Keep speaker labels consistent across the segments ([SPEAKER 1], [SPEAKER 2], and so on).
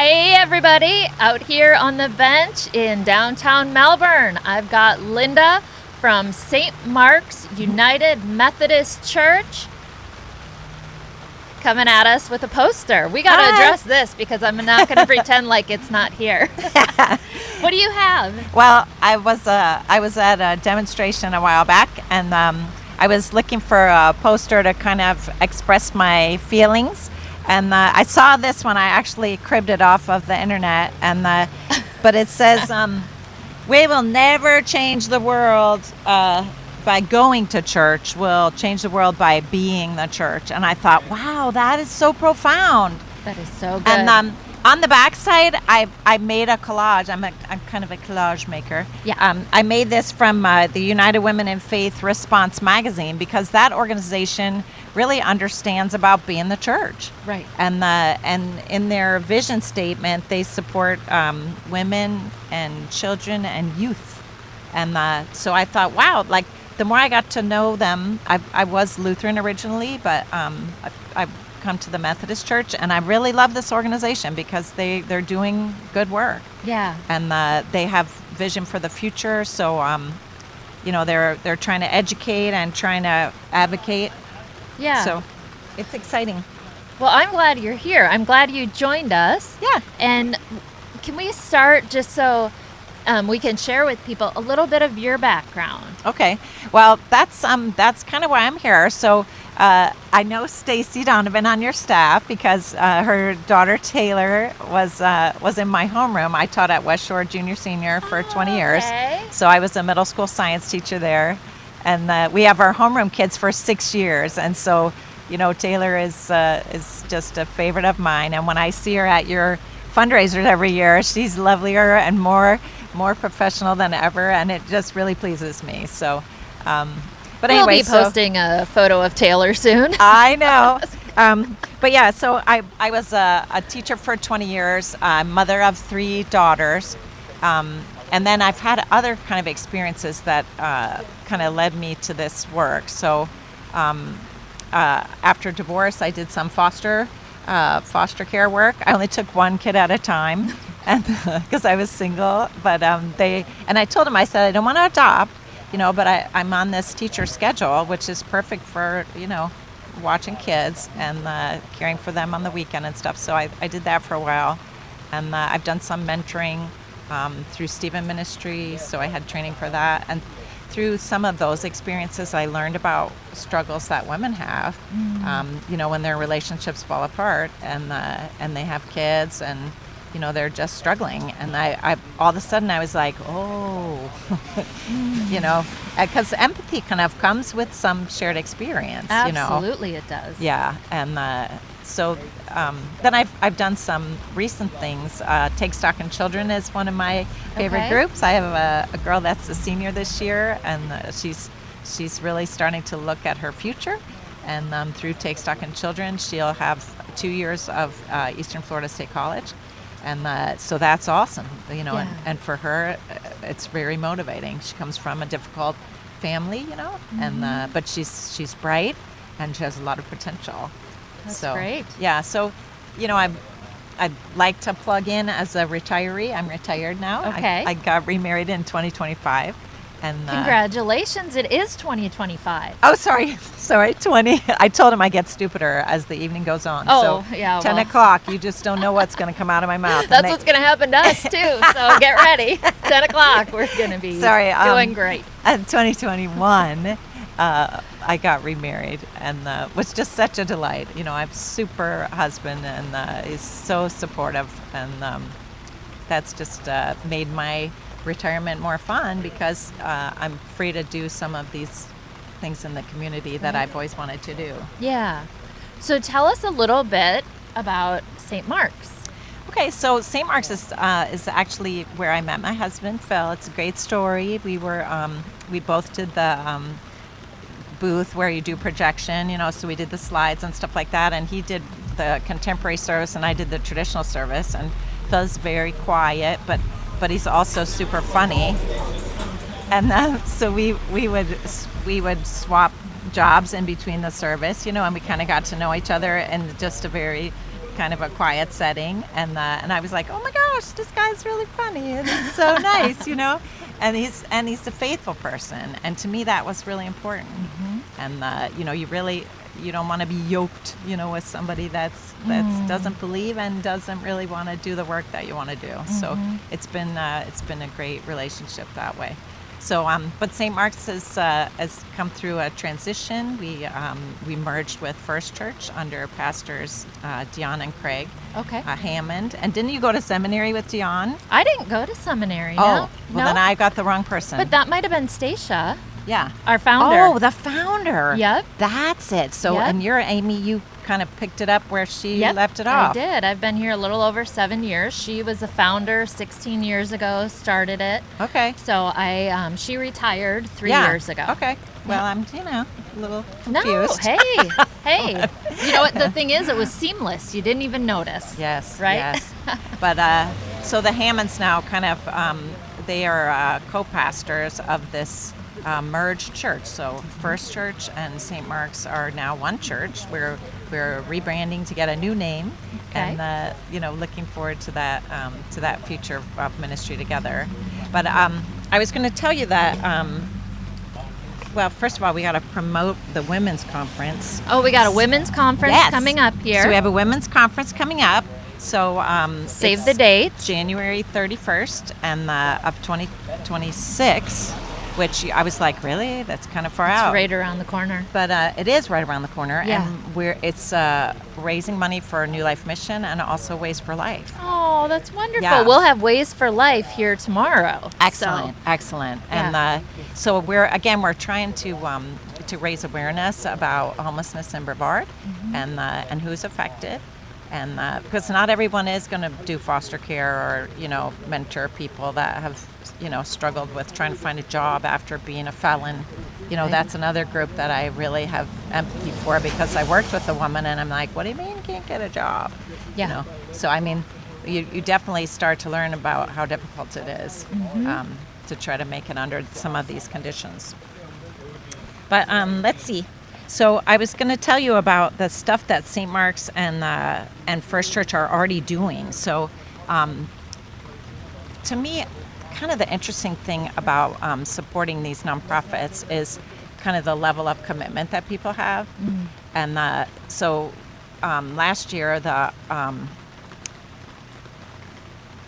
[SPEAKER 1] Hey everybody, out here on the bench in downtown Melbourne. I've got Linda from St. Mark's United Methodist Church coming at us with a poster. We got to address this because I'm not going to pretend like it's not here. What do you have?
[SPEAKER 2] Well, I was at a demonstration a while back, and I was looking for a poster to kind of express my feelings. And I saw this one. I actually cribbed it off of the internet, but it says, "We will never change the world by going to church. We'll change the world by being the church." And I thought, wow, that is so profound.
[SPEAKER 1] That is so good.
[SPEAKER 2] And on the back side, I made a collage. I'm kind of a collage maker.
[SPEAKER 1] Yeah.
[SPEAKER 2] I made this from the United Women in Faith Response magazine, because that organization really understands about being the church.
[SPEAKER 1] Right.
[SPEAKER 2] And in their vision statement, they support women and children and youth. And so I thought, wow, like the more I got to know them, I was Lutheran originally, but I've come to the Methodist Church, and I really love this organization because they're doing good work.
[SPEAKER 1] Yeah.
[SPEAKER 2] And they have vision for the future. So they're trying to educate and trying to advocate.
[SPEAKER 1] Yeah.
[SPEAKER 2] So it's exciting.
[SPEAKER 1] Well, I'm glad you're here. I'm glad you joined us.
[SPEAKER 2] Yeah.
[SPEAKER 1] And can we start just so we can share with people a little bit of your background?
[SPEAKER 2] Okay. Well, that's kind of why I'm here. So I know Stacy Donovan on your staff because her daughter Taylor was in my homeroom. I taught at West Shore Junior Senior for 20 years. So I was a middle school science teacher there. And we have our homeroom kids for 6 years. And so, Taylor is just a favorite of mine. And when I see her at your fundraisers every year, she's lovelier and more professional than ever. And it just really pleases me. So, but anyway.
[SPEAKER 1] We'll be posting a photo of Taylor soon.
[SPEAKER 2] I know. But yeah, so I was a teacher for 20 years, mother of 3 daughters. And then I've had other kind of experiences that kind of led me to this work. So after divorce, I did some foster care work. I only took 1 kid at a time, and because I was single. But I told them, I said, I don't want to adopt, but I'm on this teacher schedule, which is perfect for watching kids and caring for them on the weekend and stuff. So I did that for a while, and I've done some mentoring through Stephen Ministry, so I had training for that. And through some of those experiences, I learned about struggles that women have, when their relationships fall apart and they have kids and, they're just struggling. And I all of a sudden I was like, oh, because empathy kind of comes with some shared experience.
[SPEAKER 1] Absolutely, it does.
[SPEAKER 2] Yeah, and so then I've done some recent things. Take Stock in Children is one of my favorite groups. I have a girl that's a senior this year, and she's really starting to look at her future. And through Take Stock in Children, she'll have 2 years of Eastern Florida State College. And so that's awesome,
[SPEAKER 1] Yeah.
[SPEAKER 2] and for her, it's very motivating. She comes from a difficult family, and but she's bright, and she has a lot of potential.
[SPEAKER 1] That's
[SPEAKER 2] so
[SPEAKER 1] great.
[SPEAKER 2] Yeah, so I'd like to plug in as a retiree. I'm retired now.
[SPEAKER 1] Okay.
[SPEAKER 2] I got remarried in 2025. And
[SPEAKER 1] congratulations, it is 2025.
[SPEAKER 2] Oh, sorry, 20. I told him I get stupider as the evening goes on.
[SPEAKER 1] Oh,
[SPEAKER 2] so
[SPEAKER 1] yeah.
[SPEAKER 2] 10 o'clock, you just don't know what's going to come out of my mouth.
[SPEAKER 1] That's what's going to happen to us, too. So get ready. 10 o'clock, we're going to be doing great.
[SPEAKER 2] In 2021, I got remarried, and was just such a delight. I have a super husband, and he's so supportive, and that's just made my retirement more fun because I'm free to do some of these things in the community that I've always wanted to do.
[SPEAKER 1] Yeah. So tell us a little bit about St. Mark's.
[SPEAKER 2] Okay, so St. Mark's is actually where I met my husband, Phil. It's a great story. We both did the booth where you do projection, so we did the slides and stuff like that, and he did the contemporary service and I did the traditional service. And Phil's very quiet, but he's also super funny, and so we would swap jobs in between the service, and we kind of got to know each other in just a very kind of a quiet setting, and I was like, oh my gosh, this guy's really funny and he's so nice, and he's a faithful person, and to me that was really important. And you don't want to be yoked, with somebody that's doesn't believe and doesn't really want to do the work that you want to do. So it's been a great relationship that way. So, but St. Mark's has come through a transition. We merged with First Church under pastors Dion and Craig Hammond. And didn't you go to seminary with Dion?
[SPEAKER 1] I didn't go to seminary.
[SPEAKER 2] Oh,
[SPEAKER 1] no.
[SPEAKER 2] Well, then I got the wrong person.
[SPEAKER 1] But that might have been Stacia.
[SPEAKER 2] Yeah.
[SPEAKER 1] Our founder.
[SPEAKER 2] Oh, the founder.
[SPEAKER 1] Yep.
[SPEAKER 2] That's it. So,
[SPEAKER 1] Yep.
[SPEAKER 2] and you're Amy, you kind of picked it up where she left it off.
[SPEAKER 1] I did. I've been here a little over 7 years. She was a founder 16 years ago, started it.
[SPEAKER 2] Okay.
[SPEAKER 1] So she retired 3 years ago.
[SPEAKER 2] Okay. Well, I'm, a little confused.
[SPEAKER 1] No, hey. You know what? The thing is, it was seamless. You didn't even notice.
[SPEAKER 2] Yes.
[SPEAKER 1] Right?
[SPEAKER 2] Yes. But so the Hammonds now kind of, they are co-pastors of this merged church. So First Church and St. Mark's are now one church. We're rebranding to get a new name, and looking forward to that future of ministry together. But I was going to tell you that. Well, first of all, we got to promote the women's conference.
[SPEAKER 1] Oh, we got a women's conference coming up here.
[SPEAKER 2] So we have a women's conference coming up. So
[SPEAKER 1] save the date.
[SPEAKER 2] January 31st and of 2026. Which I was like, really? That's kind of far out.
[SPEAKER 1] It's right around the corner.
[SPEAKER 2] But it is right around the corner.
[SPEAKER 1] Yeah.
[SPEAKER 2] And it's raising money for New Life Mission and also Ways for Life.
[SPEAKER 1] Oh, that's wonderful.
[SPEAKER 2] Yeah.
[SPEAKER 1] We'll have Ways for Life here tomorrow.
[SPEAKER 2] Excellent.
[SPEAKER 1] So.
[SPEAKER 2] Excellent.
[SPEAKER 1] Yeah.
[SPEAKER 2] And so we're trying to raise awareness about homelessness in Brevard and who's affected. And because not everyone is going to do foster care or, mentor people that have, struggled with trying to find a job after being a felon. That's another group that I really have empathy for, because I worked with a woman and I'm like, what do you mean you can't get a job?
[SPEAKER 1] Yeah.
[SPEAKER 2] So, I mean, you definitely start to learn about how difficult it is to try to make it under some of these conditions. But let's see. So I was going to tell you about the stuff that St. Mark's and First Church are already doing. So to me, kind of the interesting thing about supporting these nonprofits is kind of the level of commitment that people have. And so last year, the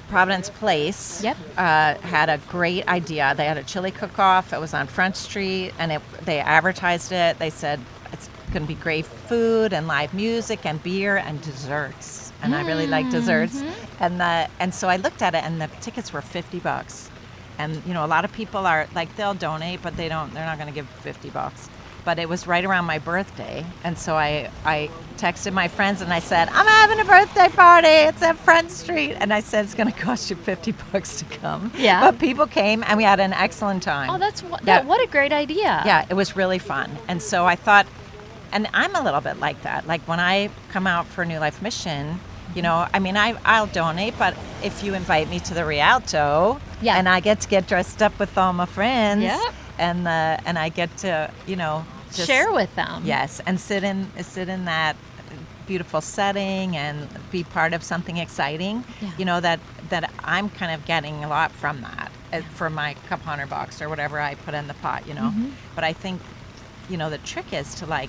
[SPEAKER 2] Providence Place had a great idea. They had a chili cook-off. It was on Front Street, and they advertised it. They said it's going to be great food and live music and beer and desserts. And I really like desserts. And so I looked at it, and the tickets were $50. And a lot of people are like, they'll donate, but they're not going to give $50. But it was right around my birthday, and so I texted my friends and I said, I'm having a birthday party. It's at Front Street, and I said it's going to cost you $50 to come.
[SPEAKER 1] Yeah.
[SPEAKER 2] But people came, and we had an excellent time.
[SPEAKER 1] Oh, what a great idea.
[SPEAKER 2] Yeah, it was really fun. And so I thought, and I'm a little bit like that. Like when I come out for New Life Mission, I'll donate, but if you invite me to the Rialto, and I get to get dressed up with all my friends, and I get to, just
[SPEAKER 1] share with them.
[SPEAKER 2] Yes, and sit in that beautiful setting and be part of something exciting. That I'm kind of getting a lot from that for my cup hunter box or whatever I put in the pot. But I think the trick is to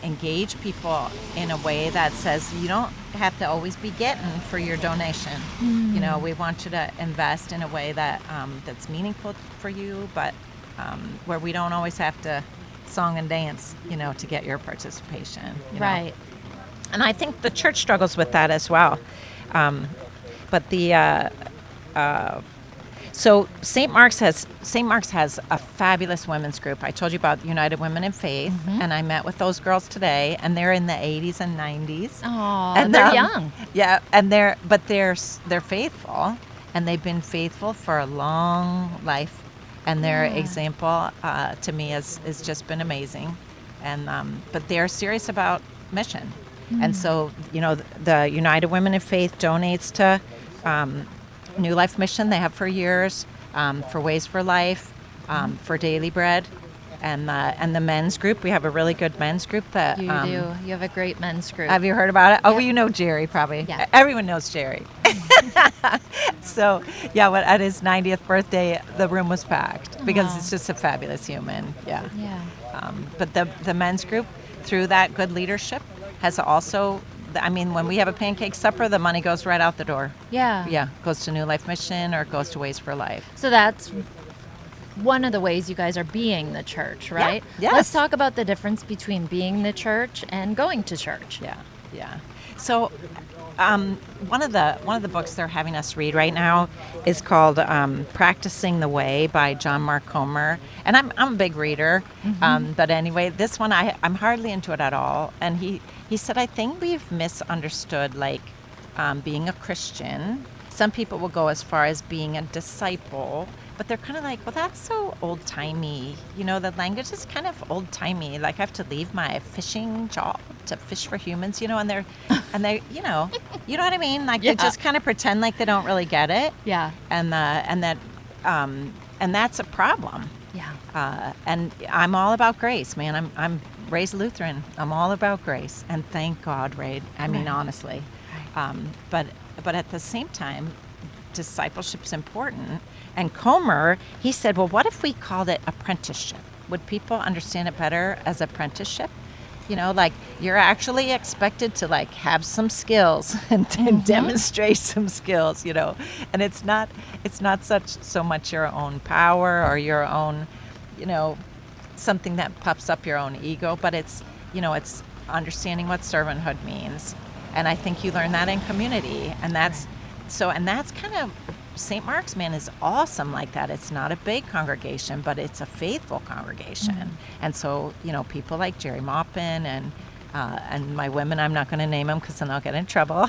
[SPEAKER 2] engage people in a way that says you don't have to always be getting for your donation. We want you to invest in a way that that's meaningful for you, but where we don't always have to song and dance, to get your participation.
[SPEAKER 1] Right.
[SPEAKER 2] And I think the church struggles with that as well. But the so St. Mark's has a fabulous women's group. I told you about United Women in Faith, and I met with those girls today, and they're in the 80s and 90s.
[SPEAKER 1] Oh,
[SPEAKER 2] and
[SPEAKER 1] they're young.
[SPEAKER 2] Yeah, and they're faithful, and they've been faithful for a long life. And their example to me has just been amazing, and but they're serious about mission, and so the United Women in Faith donates to New Life Mission. They have for years, for Ways for Life, for Daily Bread, And the men's group, we have a really good men's group that
[SPEAKER 1] You do. You have a great men's group.
[SPEAKER 2] Have you heard about it? Oh,
[SPEAKER 1] Yep.
[SPEAKER 2] well, you know Jerry probably.
[SPEAKER 1] Yeah.
[SPEAKER 2] Everyone knows Jerry. So, yeah, at his 90th birthday, the room was packed because
[SPEAKER 1] Aw.
[SPEAKER 2] it's just a fabulous human. Yeah.
[SPEAKER 1] Yeah.
[SPEAKER 2] But the men's group, through that good leadership, has also, I mean, when we have a pancake supper, the money goes right out the door.
[SPEAKER 1] Yeah.
[SPEAKER 2] Yeah, goes to New Life Mission or goes to Ways for Life.
[SPEAKER 1] So that's one of the ways you guys are being the church, right?
[SPEAKER 2] Yes.
[SPEAKER 1] Let's talk about the difference between being the church and going to church.
[SPEAKER 2] Yeah. So, one of the books they're having us read right now is called "Practicing the Way" by John Mark Comer, and I'm a big reader. But anyway, this one I'm hardly into it at all. And he said, I think we've misunderstood being a Christian. Some people will go as far as being a disciple, but they're kind of like, well, that's so old-timey. You know, the language is kind of old-timey. Like, I have to leave my fishing job to fish for humans, you know, and they, you know what I mean? Like,
[SPEAKER 1] Yeah.
[SPEAKER 2] they just kind of pretend like they don't really get it.
[SPEAKER 1] Yeah.
[SPEAKER 2] And that's a problem.
[SPEAKER 1] Yeah.
[SPEAKER 2] And I'm all about grace, man. I'm raised Lutheran. I'm all about grace, and thank God, Ray. I mean,
[SPEAKER 1] Right.
[SPEAKER 2] honestly. But at the same time, discipleship's important. And Comer, he said, well, what if we called it apprenticeship? Would people understand it better as apprenticeship? You know, like, you're actually expected to have some skills and demonstrate some skills, you know. And it's not so much your own power or your own, you know, something that puffs up your own ego, but it's understanding what servanthood means. And I think you learn that in community. And that's kind of, St. Mark's, man, is awesome like that. It's not a big congregation, but it's a faithful congregation. And so, you know, people like Jerry Maupin and my women, I'm not going to name them because then I'll get in trouble.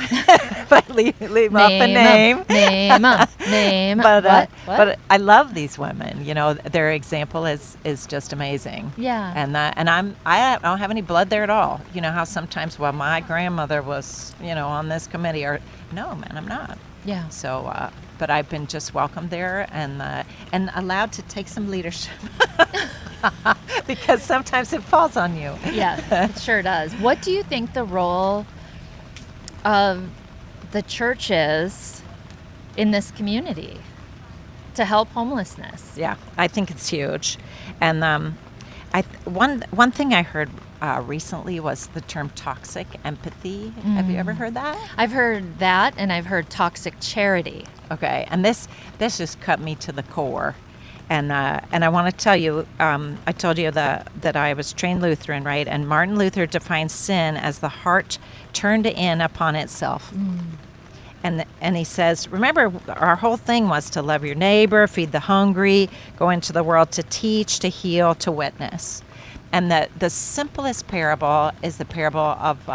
[SPEAKER 2] But leave off the name.
[SPEAKER 1] Name 'em.
[SPEAKER 2] But
[SPEAKER 1] What?
[SPEAKER 2] but I love these women. You know, their example is just amazing.
[SPEAKER 1] Yeah.
[SPEAKER 2] And I don't have any blood there at all. You know how sometimes, well, my grandmother was, you know, on this committee, or no, man, I'm not.
[SPEAKER 1] Yeah.
[SPEAKER 2] So, but I've been just welcomed there and allowed to take some leadership because sometimes it falls on you.
[SPEAKER 1] Yeah, it sure does. What do you think the role of the church is in this community to help homelessness?
[SPEAKER 2] Yeah, I think it's huge. And one thing I heard recently was the term toxic empathy. Have you ever heard that?
[SPEAKER 1] I've heard that, and I've heard toxic charity.
[SPEAKER 2] Okay, and this just cut me to the core. And I want to tell you, I told you that I was trained Lutheran, right? And Martin Luther defines sin as the heart turned in upon itself. And he says, remember, our whole thing was to love your neighbor, feed the hungry, go into the world to teach, to heal, to witness. And the simplest parable is the parable of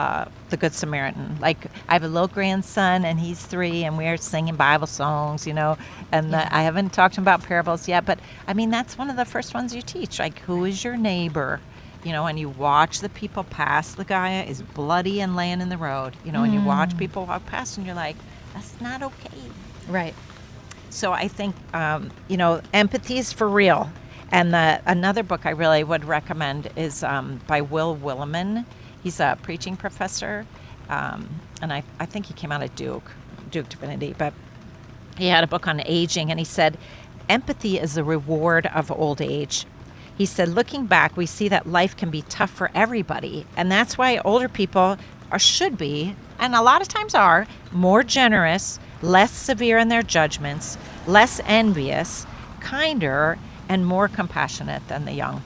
[SPEAKER 2] the Good Samaritan. Like, I have a little grandson, and he's 3, and we're singing Bible songs, you know. And I haven't talked about parables yet, but, I mean, that's one of the first ones you teach. Like, who is your neighbor? You know, and you watch the people pass. The guy is bloody and laying in the road, you know, and you watch people walk past, and you're like, that's not okay.
[SPEAKER 1] Right.
[SPEAKER 2] So I think, you know, empathy is for real. And another book I really would recommend is by Will Willimon. He's a preaching professor, and I think he came out of Duke Divinity, but he had a book on aging, and he said, empathy is the reward of old age. He said, looking back, we see that life can be tough for everybody, and that's why older people should be, and a lot of times are, more generous, less severe in their judgments, less envious, kinder, and more compassionate than the young,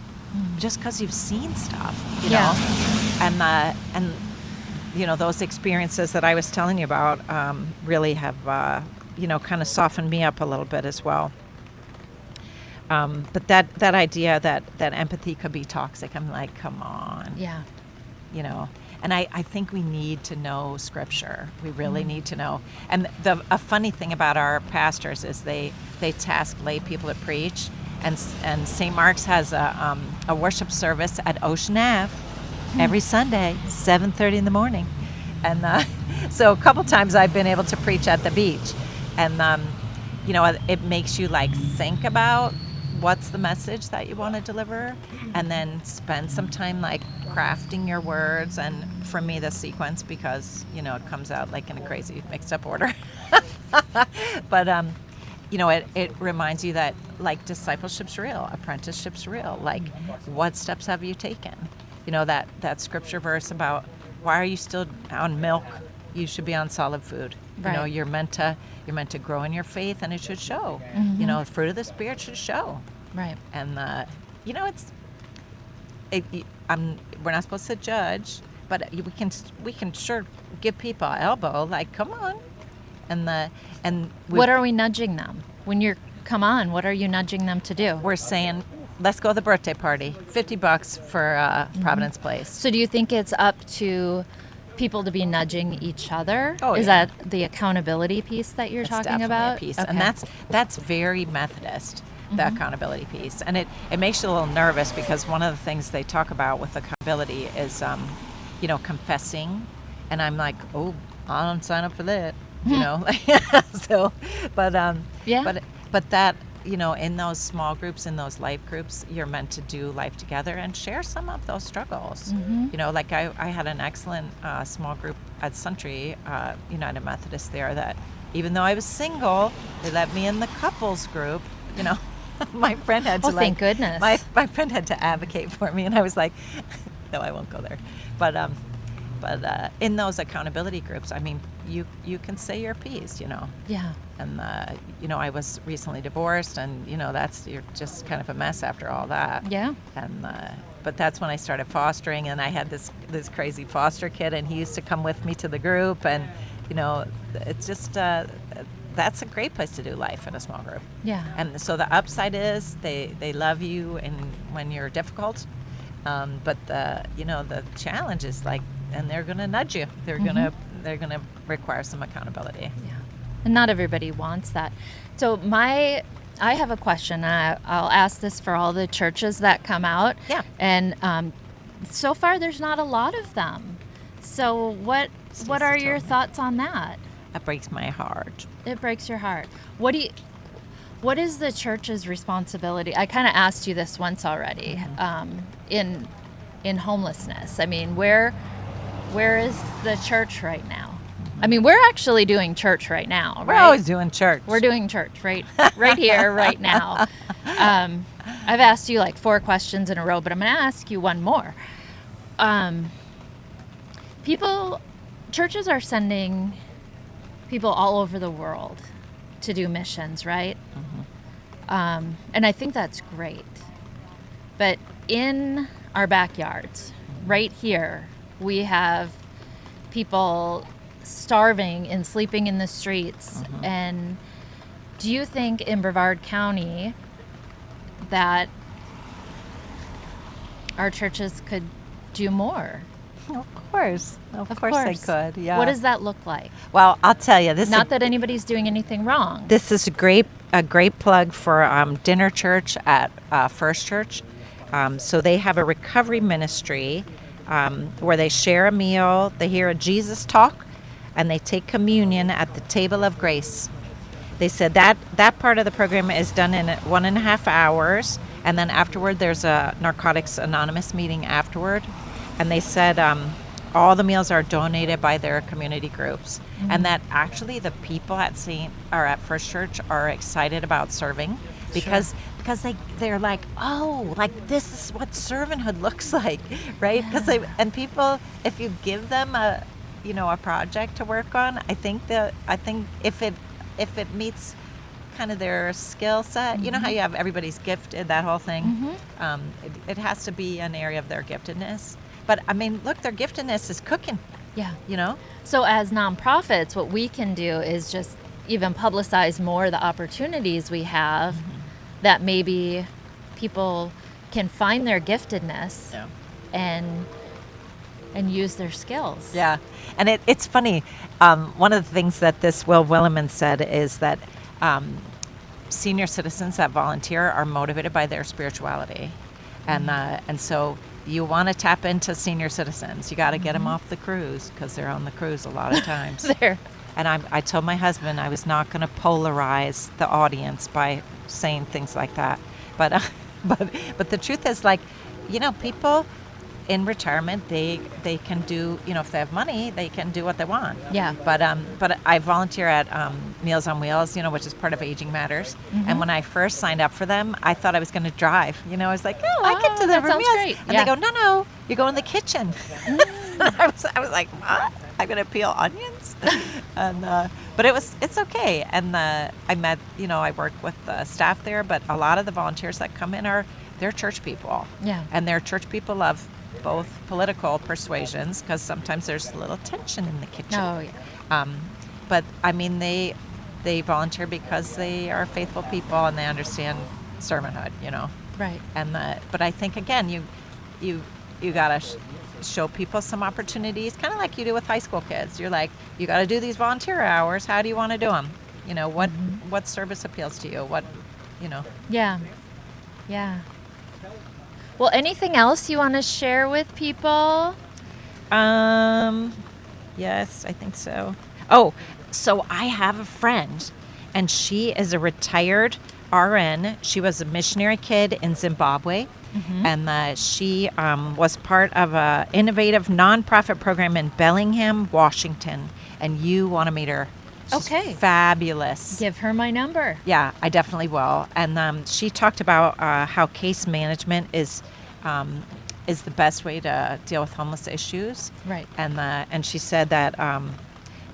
[SPEAKER 2] just because you've seen stuff, you know, and you know, those experiences that I was telling you about really have you know, kind of softened me up a little bit as well. But that idea that empathy could be toxic, I'm like, come on, you know. And I think we need to know Scripture. We really need to know. And a funny thing about our pastors is they task lay people to preach. And St. Mark's has a worship service at Ocean Ave every Sunday, 7:30 in the morning. And so a couple times I've been able to preach at the beach. And, you know, it makes you, like, think about what's the message that you want to deliver, and then spend some time like crafting your words. And for me, the sequence, because it comes out like in a crazy mixed up order. But it reminds you that like discipleship's real, apprenticeship's real. Like, what steps have you taken? That scripture verse about why are you still on milk? You should be on solid food.
[SPEAKER 1] Right.
[SPEAKER 2] You're meant to grow in your faith, and it should show. The fruit of the Spirit should show.
[SPEAKER 1] Right.
[SPEAKER 2] And we're not supposed to judge, but we can sure give people an elbow. Like, come on.
[SPEAKER 1] What are we nudging them when you're? Come on, what are you nudging them to do?
[SPEAKER 2] We're saying, let's go to the birthday party. $50 for Providence Place.
[SPEAKER 1] So do you think it's up to people to be nudging each other?
[SPEAKER 2] Oh,
[SPEAKER 1] Is
[SPEAKER 2] yeah.
[SPEAKER 1] that the accountability piece that you're talking about?
[SPEAKER 2] A piece.
[SPEAKER 1] Okay.
[SPEAKER 2] And that's very Methodist, the accountability piece. And it makes you a little nervous, because one of the things they talk about with accountability is, confessing. And I'm like, oh, I don't sign up for that. So, but that, in those small groups, in those life groups, you're meant to do life together and share some of those struggles. Like I had an excellent small group at Sundry, United Methodist there, that even though I was single, they let me in the couples group. My friend had to
[SPEAKER 1] thank goodness.
[SPEAKER 2] My friend had to advocate for me, and I was like, no, I won't go there. But in those accountability groups, I mean, you can say your piece,
[SPEAKER 1] Yeah.
[SPEAKER 2] And I was recently divorced, and you're just kind of a mess after all that.
[SPEAKER 1] Yeah.
[SPEAKER 2] And but that's when I started fostering, and I had this crazy foster kid, and he used to come with me to the group, and it's just that's a great place to do life in a small group.
[SPEAKER 1] Yeah.
[SPEAKER 2] And so the upside is they love you and when you're difficult, but the challenge is like, and they're going to nudge you. They're going to require some accountability.
[SPEAKER 1] Yeah. And not everybody wants that. So I have a question. I'll ask this for all the churches that come out.
[SPEAKER 2] Yeah.
[SPEAKER 1] And so far, there's not a lot of them. So what are your thoughts on that?
[SPEAKER 2] That breaks my heart.
[SPEAKER 1] It breaks your heart. What is the church's responsibility? I kind of asked you this once already. In homelessness. I mean, where is the church right now? I mean, we're actually doing church right now, right?
[SPEAKER 2] We're always doing church.
[SPEAKER 1] We're doing church right here, right now. I've asked you like 4 questions in a row, but I'm going to ask you one more. Churches are sending people all over the world to do missions, right? And I think that's great. But in our backyards, right here, we have people starving and sleeping in the streets. And do you think in Brevard County that our churches could do more?
[SPEAKER 2] Of course they could. Yeah.
[SPEAKER 1] What does that look like?
[SPEAKER 2] Well, I'll tell you, this
[SPEAKER 1] Not that anybody's doing anything wrong.
[SPEAKER 2] This is a great plug for dinner church at First Church. So they have a recovery ministry where they share a meal, they hear a Jesus talk, and they take communion at the table of grace. They said that part of the program is done in 1.5 hours, and then afterward there's a Narcotics Anonymous meeting afterward. And they said all the meals are donated by their community groups, and that actually the people at First Church are excited about serving because they're like, oh, like this is what servanthood looks like, right? Because people, if you give them a project to work on, I think if it meets kind of their skill set, you know how you have everybody's gifted, that whole thing. It has to be an area of their giftedness. But I mean, look, their giftedness is cooking.
[SPEAKER 1] Yeah.
[SPEAKER 2] So
[SPEAKER 1] as nonprofits, what we can do is just even publicize more the opportunities we have that maybe people can find their giftedness and use their skills.
[SPEAKER 2] Yeah. And it's funny. One of the things that this Will Williman said is that senior citizens that volunteer are motivated by their spirituality. And so you want to tap into senior citizens. You got to get them off the cruise because they're on the cruise a lot of times. And I told my husband I was not going to polarize the audience by saying things like that, But the truth is, like, people in retirement, they can do, if they have money, they can do what they want.
[SPEAKER 1] Yeah.
[SPEAKER 2] But I volunteer at Meals on Wheels, which is part of Aging Matters.
[SPEAKER 1] Mm-hmm.
[SPEAKER 2] And when I first signed up for them, I thought I was going to drive. I was like, I can deliver
[SPEAKER 1] sounds
[SPEAKER 2] meals.
[SPEAKER 1] great.
[SPEAKER 2] And
[SPEAKER 1] Yeah.
[SPEAKER 2] they go, no, you go in the kitchen. I was like, what? I'm going to peel onions? But it's okay. And I met, I work with the staff there, but a lot of the volunteers that come in they're church people.
[SPEAKER 1] Yeah.
[SPEAKER 2] And they're church people of both political persuasions, because sometimes there's a little tension in the kitchen.
[SPEAKER 1] Oh, yeah.
[SPEAKER 2] But I mean, they volunteer because they are faithful people and they understand servanthood,
[SPEAKER 1] Right.
[SPEAKER 2] But I think, again, you gotta show people some opportunities, kind of like you do with high school kids. You're like, you got to do these volunteer hours. How do you want to do them? What service appeals to you?
[SPEAKER 1] Yeah. Yeah. Well, anything else you want to share with people?
[SPEAKER 2] Yes, I think so. Oh, so I have a friend, and she is a retired RN. She was a missionary kid in Zimbabwe, and she was part of an innovative nonprofit program in Bellingham, Washington. And you want to meet her. She's
[SPEAKER 1] Okay.
[SPEAKER 2] fabulous.
[SPEAKER 1] Give her my number.
[SPEAKER 2] Yeah, I definitely will. And she talked about how case management is the best way to deal with homeless issues.
[SPEAKER 1] Right.
[SPEAKER 2] And she said that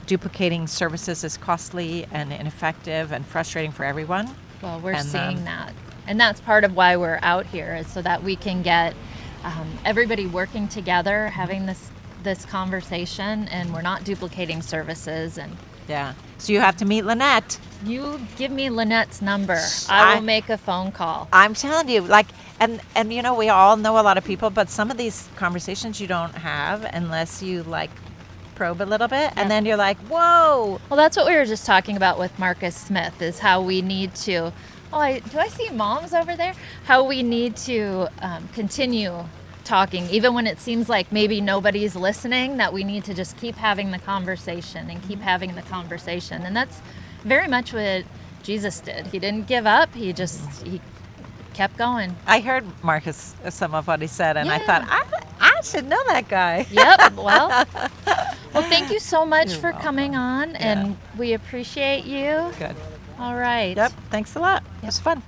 [SPEAKER 2] duplicating services is costly and ineffective and frustrating for everyone.
[SPEAKER 1] Well, we're
[SPEAKER 2] And,
[SPEAKER 1] seeing that. And that's part of why we're out here, is so that we can get everybody working together, having this conversation, and we're not duplicating services. And
[SPEAKER 2] Yeah. So you have to meet Lynette.
[SPEAKER 1] you give me Lynette's number. I will make a phone call.
[SPEAKER 2] I'm telling you, like, and we all know a lot of people, but some of these conversations you don't have unless you like probe a little bit, and then you're like, whoa.
[SPEAKER 1] Well, that's what we were just talking about with Marcus Smith, is how we need to. Oh, do I see moms over there? How we need to continue talking, even when it seems like maybe nobody's listening, that we need to just keep having the conversation and keep having the conversation. And that's very much what Jesus did. He didn't give up. He kept going.
[SPEAKER 2] I heard Marcus, some of what he said, and I
[SPEAKER 1] Yeah.
[SPEAKER 2] thought, I should know that guy.
[SPEAKER 1] Yep. Well, thank you so much
[SPEAKER 2] You're
[SPEAKER 1] for coming on, and we appreciate you.
[SPEAKER 2] Good.
[SPEAKER 1] All right.
[SPEAKER 2] Yep. Thanks a lot. It was fun.